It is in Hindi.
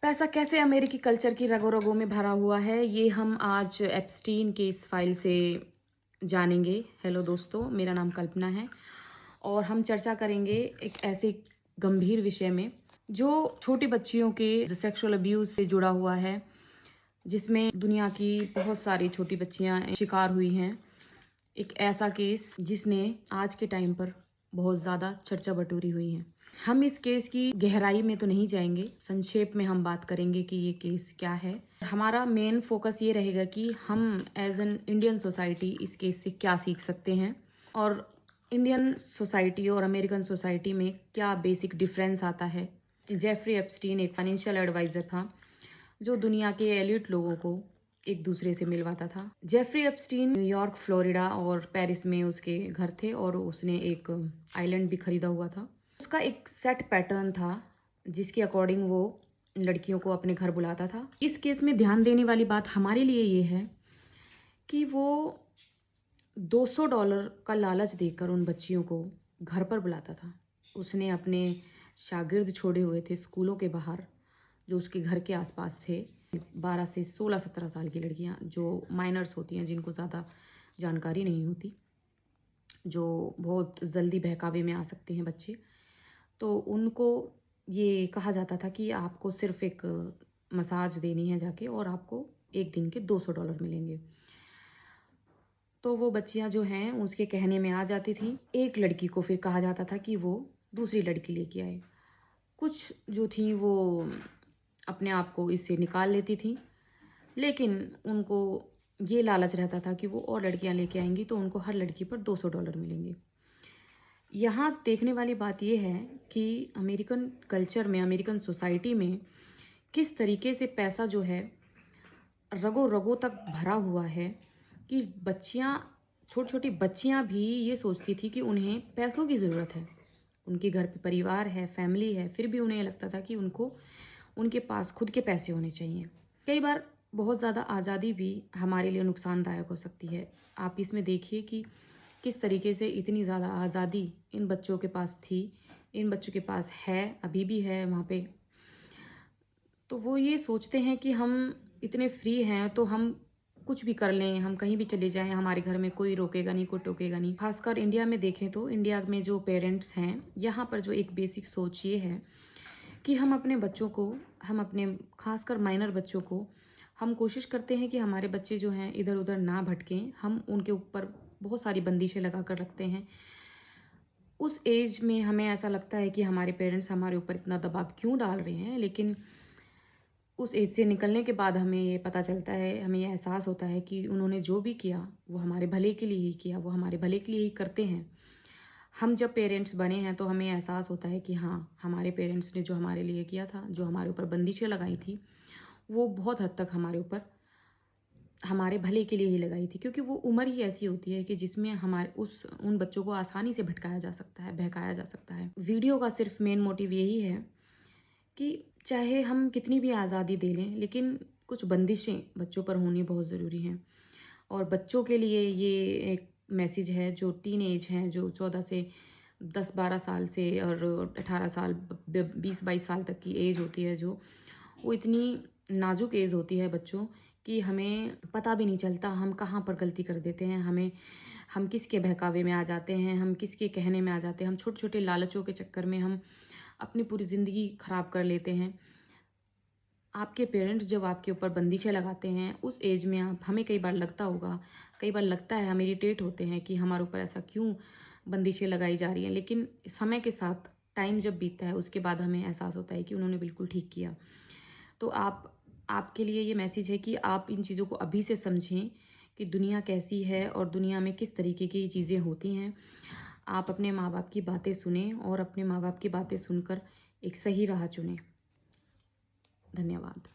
पैसा कैसे अमेरिकी कल्चर की रगों-रगों में भरा हुआ है, ये हम आज एप्स्टीन की इस फाइल से जानेंगे। हेलो दोस्तों, मेरा नाम कल्पना है और हम चर्चा करेंगे एक ऐसे गंभीर विषय में, जो छोटी बच्चियों के सेक्सुअल अब्यूज़ से जुड़ा हुआ है, जिसमें दुनिया की बहुत सारी छोटी बच्चियाँ शिकार हुई हैं। एक ऐसा केस जिसने आज के टाइम पर बहुत ज़्यादा चर्चा बटोरी हुई है। हम इस केस की गहराई में तो नहीं जाएंगे, संक्षेप में हम बात करेंगे कि ये केस क्या है। हमारा मेन फोकस ये रहेगा कि हम एज एन इंडियन सोसाइटी इस केस से क्या सीख सकते हैं और इंडियन सोसाइटी और अमेरिकन सोसाइटी में क्या बेसिक डिफरेंस आता है। जेफरी एप्स्टीन एक फाइनेंशियल एडवाइज़र था, जो दुनिया के एलिट लोगों को एक दूसरे से मिलवाता था। जेफरी एप्स्टीन न्यूयॉर्क, फ्लोरिडा और पेरिस में उसके घर थे और उसने एक आइलैंड भी खरीदा हुआ था। उसका एक सेट पैटर्न था जिसके अकॉर्डिंग वो लड़कियों को अपने घर बुलाता था। इस केस में ध्यान देने वाली बात हमारे लिए ये है कि वो $200 का लालच देकर उन बच्चियों को घर पर बुलाता था। उसने अपने शागिर्द छोड़े हुए थे स्कूलों के बाहर, जो उसके घर के आसपास थे। 12 से 16-17 साल की लड़कियां, जो माइनर्स होती हैं, जिनको ज़्यादा जानकारी नहीं होती, जो बहुत जल्दी बहकावे में आ सकते हैं बच्चे, तो उनको ये कहा जाता था कि आपको सिर्फ एक मसाज देनी है जाके और आपको एक दिन के $200 मिलेंगे। तो वो बच्चियां जो हैं उसके कहने में आ जाती थी। एक लड़की को फिर कहा जाता था कि वो दूसरी लड़की लेके आए। कुछ जो थी वो अपने आप को इससे निकाल लेती थी, लेकिन उनको ये लालच रहता था कि वो और लड़कियां लेके आएंगी तो उनको हर लड़की पर $200 मिलेंगे। यहाँ देखने वाली बात यह है कि अमेरिकन कल्चर में, अमेरिकन सोसाइटी में किस तरीके से पैसा जो है रगों रगों तक भरा हुआ है कि बच्चियाँ, छोटी छोटी बच्चियाँ भी ये सोचती थी कि उन्हें पैसों की ज़रूरत है। उनके घर पे परिवार है, फैमिली है, फिर भी उन्हें लगता था कि उनको उनके पास खुद के पैसे होने चाहिए। कई बार बहुत ज़्यादा आज़ादी भी हमारे लिए नुकसानदायक हो सकती है। आप इसमें देखिए कि किस तरीके से इतनी ज़्यादा आज़ादी इन बच्चों के पास थी, इन बच्चों के पास है, अभी भी है वहाँ पे। तो वो ये सोचते हैं कि हम इतने फ्री हैं तो हम कुछ भी कर लें, हम कहीं भी चले जाएँ, हमारे घर में कोई रोकेगा नहीं, कोई टोकेगा नहीं। ख़ासकर इंडिया में देखें तो इंडिया में जो पेरेंट्स हैं, यहाँ पर जो एक बेसिक सोच ये है कि हम अपने बच्चों को, हम अपने ख़ासकर माइनर बच्चों को, हम कोशिश करते हैं कि हमारे बच्चे जो हैं इधर-उधर ना भटकें। हम उनके ऊपर बहुत सारी बंदिशें लगा कर रखते हैं। उस एज में हमें ऐसा लगता है कि हमारे पेरेंट्स हमारे ऊपर इतना दबाव क्यों डाल रहे हैं, लेकिन उस एज से निकलने के बाद हमें ये पता चलता है, हमें ये एहसास होता है कि उन्होंने जो भी किया वो हमारे भले के लिए ही किया, वो हमारे भले के लिए ही करते हैं। हम जब पेरेंट्स बने हैं तो हमें एहसास होता है कि हाँ, हमारे पेरेंट्स ने जो हमारे लिए किया था, जो हमारे ऊपर बंदिशें लगाई थी, वो बहुत हद तक हमारे ऊपर हमारे भले के लिए ही लगाई थी, क्योंकि वो उम्र ही ऐसी होती है कि जिसमें हमारे उन बच्चों को आसानी से भटकाया जा सकता है, बहकाया जा सकता है। वीडियो का सिर्फ मेन मोटिव यही है कि चाहे हम कितनी भी आज़ादी दे लें, लेकिन कुछ बंदिशें बच्चों पर होनी बहुत ज़रूरी हैं। और बच्चों के लिए ये एक मैसेज है, जो टीनेज हैं, जो 14 से 10-12 साल से और 18 साल, 20-22 साल तक की एज होती है, जो वो इतनी नाजुक एज होती है बच्चों कि हमें पता भी नहीं चलता हम कहाँ पर गलती कर देते हैं। हम किसके बहकावे में आ जाते हैं, हम किसके कहने में आ जाते हैं। हम छोटे-छोटे लालचों के चक्कर में हम अपनी पूरी ज़िंदगी ख़राब कर लेते हैं। आपके पेरेंट्स जब आपके ऊपर बंदिशें लगाते हैं, उस एज में आप, हमें कई बार लगता होगा, कई बार लगता है, हम इरिटेट होते हैं कि हमारे ऊपर ऐसा क्यों बंदिशें लगाई जा रही हैं। लेकिन समय के साथ, टाइम जब बीतता है, उसके बाद हमें एहसास होता है कि उन्होंने बिल्कुल ठीक किया। तो आपके लिए ये मैसेज है कि आप इन चीज़ों को अभी से समझें कि दुनिया कैसी है और दुनिया में किस तरीके की चीज़ें होती हैं। आप अपने माँ-बाप की बातें सुनें और अपने माँ-बाप की बातें सुनकर एक सही राह चुनें। धन्यवाद।